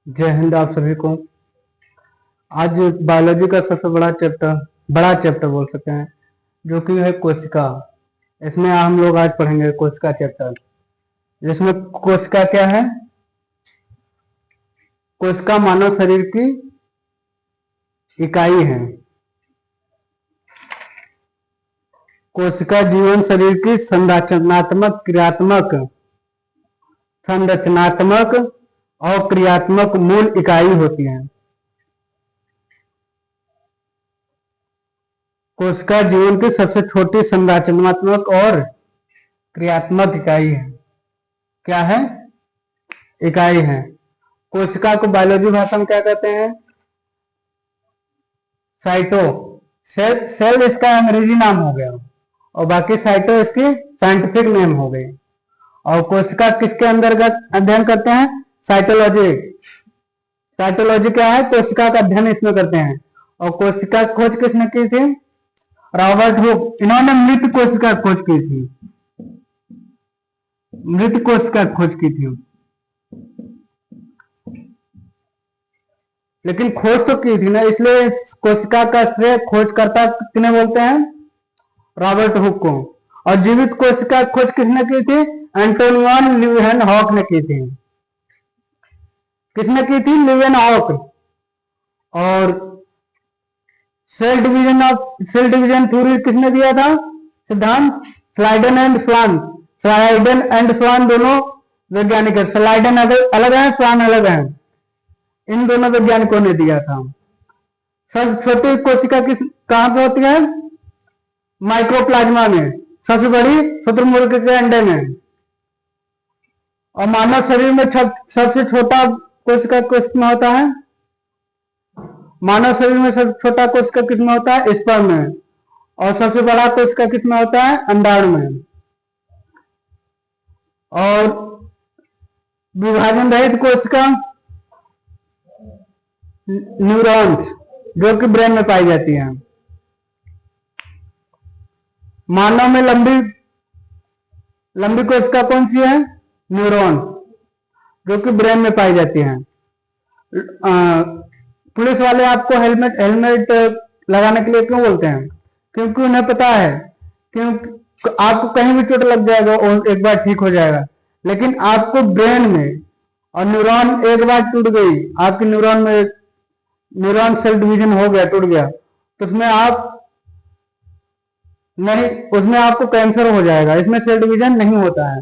जय हिंद आप सभी को। आज बायोलॉजी का सबसे बड़ा चैप्टर बोल सकते हैं, जो कि है कोशिका। इसमें हम लोग आज पढ़ेंगे कोशिका चैप्टर, जिसमें कोशिका क्या है। कोशिका मानव शरीर की इकाई है। कोशिका जीवन शरीर की संरचनात्मक और क्रियात्मक मूल इकाई होती है। कोशिका जीवन की सबसे छोटी संरचनात्मक और क्रियात्मक इकाई है। क्या है? इकाई है। कोशिका को बायोलॉजी भाषा में क्या कहते हैं? साइटो। सेल इसका अंग्रेजी नाम हो गया, और बाकी साइटो इसकी साइंटिफिक नेम हो गई। और कोशिका किसके अंतर्गत अध्ययन करते हैं? साइटोलॉजी। साइटोलॉजी क्या है? कोशिका का अध्ययन इसमें करते हैं। और कोशिका खोज किसने की थी? Robert Hooke. इन्होंने मृत कोशिका खोज की थी। मृत कोशिका खोज की थी, लेकिन खोज तो की थी ना, इसलिए कोशिका का श्रेय खोजकर्ता किन्हें बोलते हैं? रॉबर्ट हुक को। और जीवित कोशिका खोज किसने की थी? एंटोनियन लीeuwenhoek ने की थी। किसने की थी? लीeuwenhoek। और सेल डिवीजन थ्योरी किसने दिया था? सिद्धांत स्लाइडन एंड फ्लान दोनों वैज्ञानिक है। स्लाइडन अलग है, फ्लान अलग है। इन दोनों वैज्ञानिकों ने दिया था। सबसे छोटी कोशिका कहां पे होती है? माइक्रोप्लाज्मा में। सबसे बड़ी शुतुरमुर्ग के अंडे में। और मानव शरीर में सबसे छोटा कोशिका किसमें होता है? मानव शरीर में सबसे छोटा कोशिका किसमें होता है? स्पर्म में। और सबसे बड़ा कोशिका किसमें होता है? अंडाणु में। और विभाजन रहित कोशिका न्यूरॉन्स, जो कि ब्रेन में पाई जाती है। मानव में लंबी कोशिका कौन सी है? न्यूरॉन, जो कि ब्रेन में पाई जाती है। पुलिस वाले आपको हेलमेट लगाने के लिए क्यों बोलते हैं? क्योंकि उन्हें पता है क्योंकि आपको कहीं भी चोट लग जाएगा और एक बार ठीक हो जाएगा, लेकिन आपको ब्रेन में और न्यूरॉन एक बार टूट गई, आपके न्यूरॉन सेल डिवीजन हो गया, टूट गया, तो उसमें आपको कैंसर हो जाएगा। इसमें सेल डिवीजन नहीं होता है।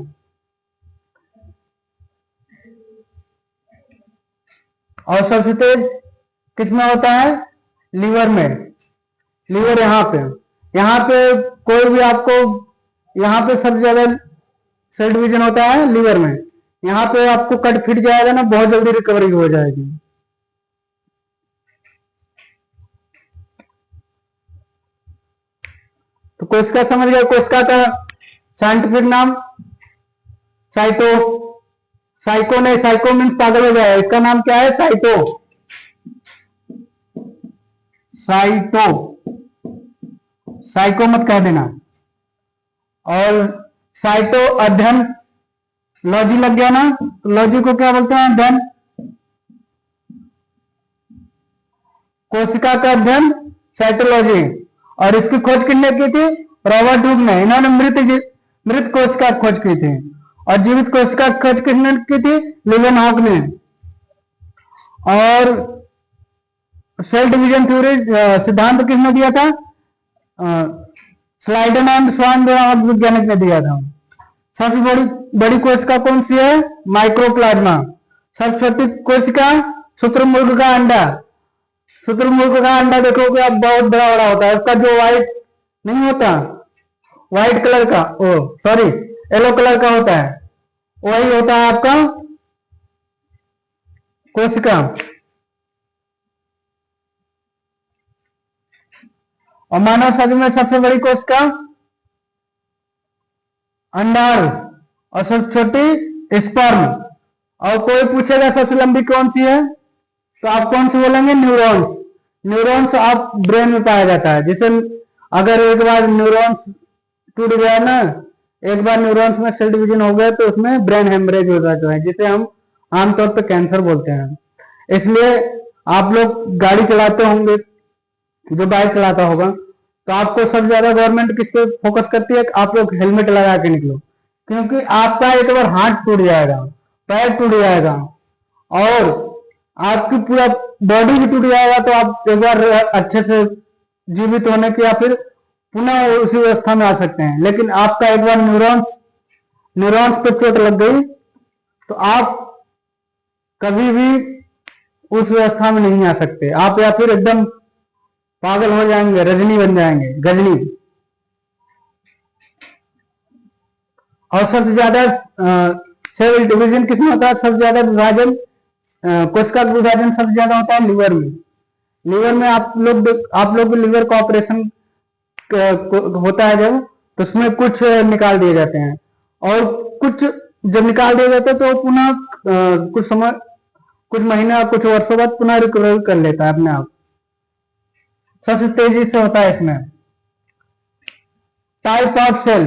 और सबसे तेज किसमें होता है? लीवर में। लीवर यहाँ पे कोई भी आपको, यहाँ पे सबसे ज्यादा सेल डिवीजन होता है लीवर में। यहाँ पे आपको कट फिट जाएगा ना, बहुत जल्दी रिकवरी हो जाएगी। तो कोशिका समझ गया। कोशिका का साइंटिफिक नाम साइटो। साइको मीन्स पागल हो गया। इसका नाम क्या है? साइको मत कह देना। और साइटो अध्ययन, लॉजी लग गया ना, तो लॉजी को क्या बोलते हैं? अध्ययन। कोशिका का अध्ययन साइटोलॉजी। और इसकी खोज किसने की थी? रॉबर्ट हुक ने। इन्होंने मृत कोशिका खोज की थी। और जीवित कोशिका खोज किसने की थी? लीeuwenhoek ने। और सेल डिवीजन थ्योरी सिद्धांत किसने दिया था? स्लाइडन एंड स्वान वैज्ञानिक ने दिया था। सबसे बड़ी कोशिका कौन सी है? माइक्रोप्लाज्मा। सबसे छोटी कोशिका शुतुरमुर्ग का अंडा। शुतुरमुर्ग का अंडा देखोगे आप, बहुत बड़ा बड़ा होता है। उसका जो व्हाइट नहीं होता, व्हाइट कलर का, येलो कलर का होता है, वही होता है आपका कोशिका। और मानव शरीर में सबसे बड़ी कोशिका अंडाणु, और सबसे छोटी स्पर्म। और कोई पूछेगा सबसे लंबी कौन सी है, तो आप कौन सी बोलेंगे? न्यूरॉन्स। न्यूरॉन्स आप ब्रेन में पाया जाता है। जिसे अगर एक बार न्यूरॉन्स टूट गया ना, एक बार न्यूरॉन्स में सेल डिवीजन हो गया, तो उसमें ब्रेन हेमरेज हो जाता है, जिसे हम आमतौर पर कैंसर बोलते हैं। इसलिए आप लोग गाड़ी चलाते होंगे, जो बाइक चलाता होगा, तो आपको सबसे ज्यादा गवर्नमेंट किस पे फोकस करती है? आप लोग हेलमेट लगा के निकलो, क्योंकि आपका एक बार हाथ टूट जाएगा, पैर टूट जाएगा और आपकी पूरा बॉडी भी टूट जाएगा, तो आप एक बार अच्छे से जीवित होने की या फिर पुनः उसी अवस्था में आ सकते हैं। लेकिन आपका एक बार न्यूरॉन्स पे चोट लग गई तो आप कभी भी उस अवस्था में नहीं आ सकते, आप या फिर एकदम पागल हो जाएंगे, रजनी बन जाएंगे, गजनी। और सबसे ज्यादा सेल डिवीजन किसमें होता है? सबसे ज्यादा विभाजन कोशिका का विभाजन सबसे ज्यादा होता है लीवर में। लीवर में आप लोग लीवर का ऑपरेशन होता है जब, तो उसमें कुछ निकाल दिए जाते हैं और कुछ जब निकाल दिए जाते हैं तो पुनः कुछ समय, कुछ महीना, कुछ वर्षों बाद पुनः रिकवर कर लेता है अपने आप। सबसे तेजी से होता है इसमें। टाइप ऑफ सेल,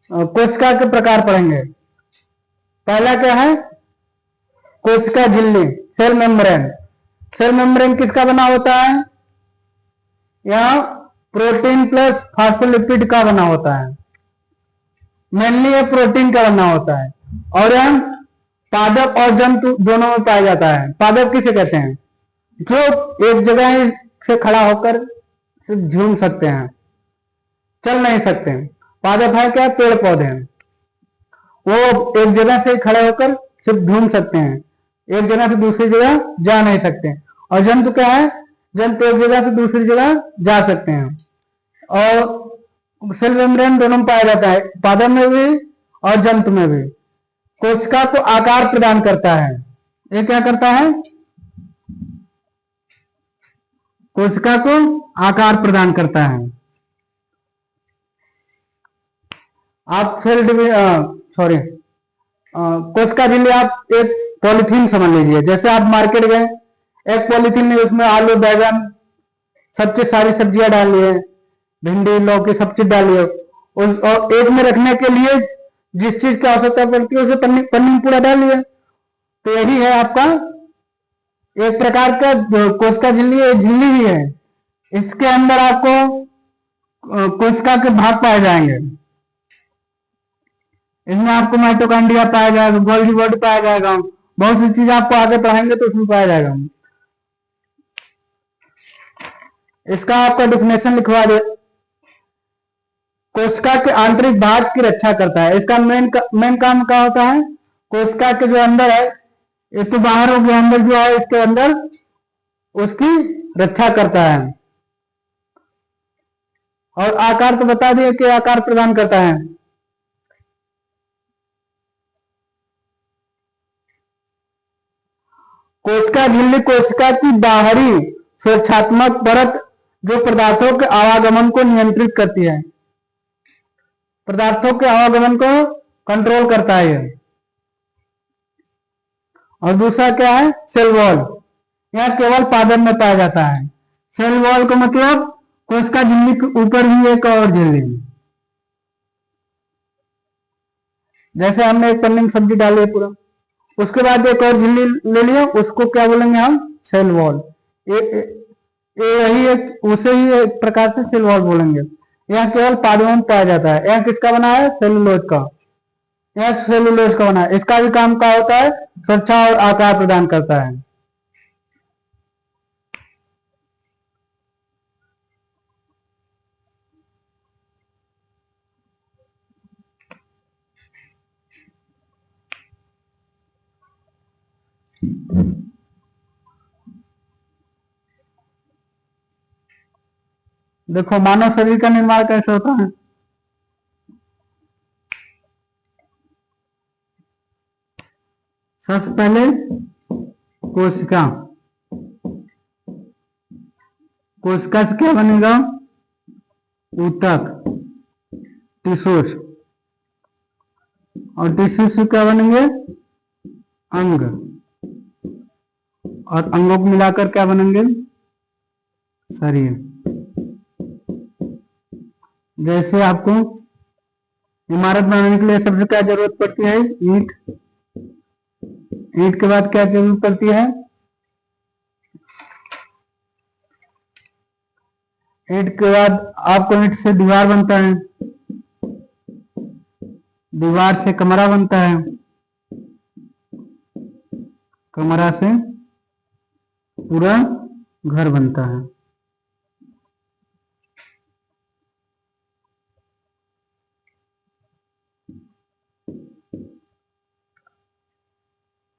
कोशिका के प्रकार पढ़ेंगे। पहला क्या है? कोशिका झिल्ली, सेल मेम्ब्रेन। सेल मेम्ब्रेन किसका बना होता है? यह प्रोटीन प्लस फास्फोलिपिड का बना होता है, मेनली ये प्रोटीन का बना होता है और यह पादप और जंतु दोनों में पाया जाता है। पादप किसे कहते हैं? जो एक जगह से खड़ा होकर झूम सकते हैं, चल नहीं सकते। पादप है क्या? पेड़ पौधे हैं, वो एक जगह से खड़े होकर सिर्फ घूम सकते हैं, एक जगह से दूसरी जगह जा नहीं सकते। और जंतु क्या है? जंतु एक जगह से दूसरी जगह जा सकते हैं। और सेल मेम्ब्रेन दोनों में पाया जाता है, पादप में भी और जंतु में भी। कोशिका को आकार प्रदान करता है। ये क्या करता है? कोशिका को आकार प्रदान करता है। आप कोशिका झिल्ली आप एक पॉलीथीन समझ लीजिए। जैसे आप मार्केट गए, एक पॉलीथीन में उसमें आलू, बैगन, सब चीज, सारी सब्जियां डाली है, भिंडी, लौकी, सब चीज डाली है, और एक में रखने के लिए जिस चीज की आवश्यकता पड़ती है उसे पन्नी में पूरा डाल लिया। तो यही है आपका एक प्रकार का कोशिका झिल्ली है, झिल्ली भी है। इसके अंदर आपको कोशिका के भाग पाए जाएंगे। इसमें आपको माइटोकॉन्ड्रिया पाया जाएगा, गोल्गी बॉडी पाया जाएगा, बहुत सी चीज आपको आगे पढ़ाएंगे तो उसमें पाया जाएगा। इसका आपका डिफिनेशन लिखवा दे। कोशिका के आंतरिक भाग की रक्षा करता है। इसका मेन काम क्या होता है? कोशिका के जो अंदर है, ये तो बाहर हो गया, अंदर जो है इसके अंदर उसकी रक्षा करता है। और आकार तो बता दिए कि आकार प्रदान करता है। कोशिका झिल्ली कोशिका की बाहरी सुरक्षात्मक परत जो पदार्थों के आवागमन को नियंत्रित करती है, पदार्थों के आवागमन को कंट्रोल करता है। और दूसरा क्या है? Cell wall. यह केवल पादप में पाया जाता है। सेल वॉल का मतलब कोशिका झिल्ली के ऊपर भी एक और झिल्ली, जैसे हमने एक पन्नी में सब्जी डाली है पूरा, उसके बाद एक और झिल्ली ले लिया, उसको क्या बोलेंगे हम? Cell wall. यही एक उसे ही एक प्रकार से सेल वॉल बोलेंगे। यह केवल पादपों में पाया जाता है। यह किसका बना है? सेलुलोज का। यह सेलुलोज का बना है। इसका भी काम क्या होता है? सुरक्षा और आकार प्रदान करता है। देखो मानव शरीर का निर्माण कैसे होता है। सबसे पहले कोशिका, कोशिका से क्या बनेगा? ऊतक, टिश्यूज, और टिश्यू से क्या बनेंगे? अंग, और अंगों को मिलाकर क्या बनेंगे? शरीर। जैसे आपको इमारत बनाने के लिए सबसे क्या जरूरत पड़ती है? ईंट। ईंट के बाद क्या जरूरत पड़ती है? ईंट के बाद आपको ईंट से दीवार बनता है, दीवार से कमरा बनता है, कमरा से पूरा घर बनता है।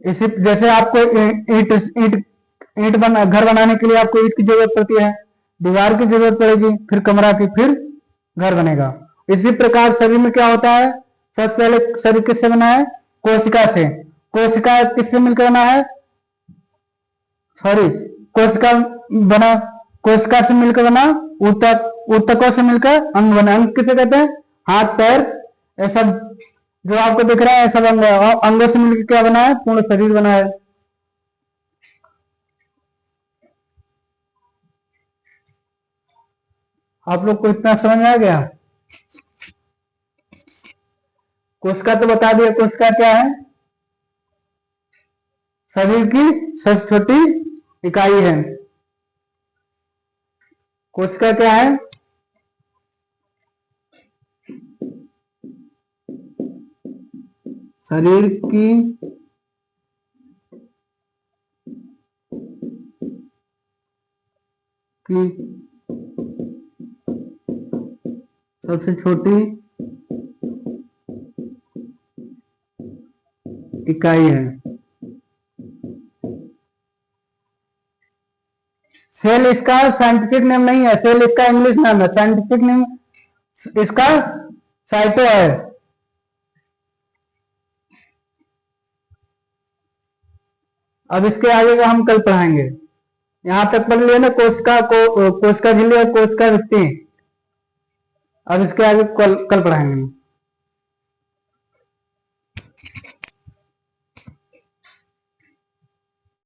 इसी जैसे आपको ईंट ईंट ईंट बना घर बनाने के लिए आपको ईंट की जरूरत पड़ती है, दीवार की जरूरत पड़ेगी, फिर कमरा की, फिर घर बनेगा। इसी प्रकार शरीर में क्या होता है, सबसे पहले शरीर किससे बना है, कोशिका से। कोशिका किससे मिलकर बना है, सॉरी, कोशिका बना, कोशिका से मिलकर बना ऊतक, ऊतकों से मिलकर अंग बना। अंग किसे कहते हैं, हाथ पैर, ये सब जो आपको दिख रहा है सब अंग है, और अंगों से मिलकर क्या बना है, पूर्ण शरीर बना है। आप लोग को इतना समझ में आ गया। कोशिका तो बता दिया, कोशिका क्या है, शरीर की सबसे छोटी इकाई है। कोशिका क्या है, शरीर की सबसे छोटी इकाई है। सेल इसका साइंटिफिक नेम नहीं है, सेल इसका इंग्लिश नाम है, साइंटिफिक नेम इसका साइटो है। अब इसके आगे का हम कल पढ़ाएंगे। यहां तक पढ़ लिया ना, कोशिका को, कोशिका झिल्ली और कोशिका भित्ति। अब इसके आगे कल पढ़ाएंगे।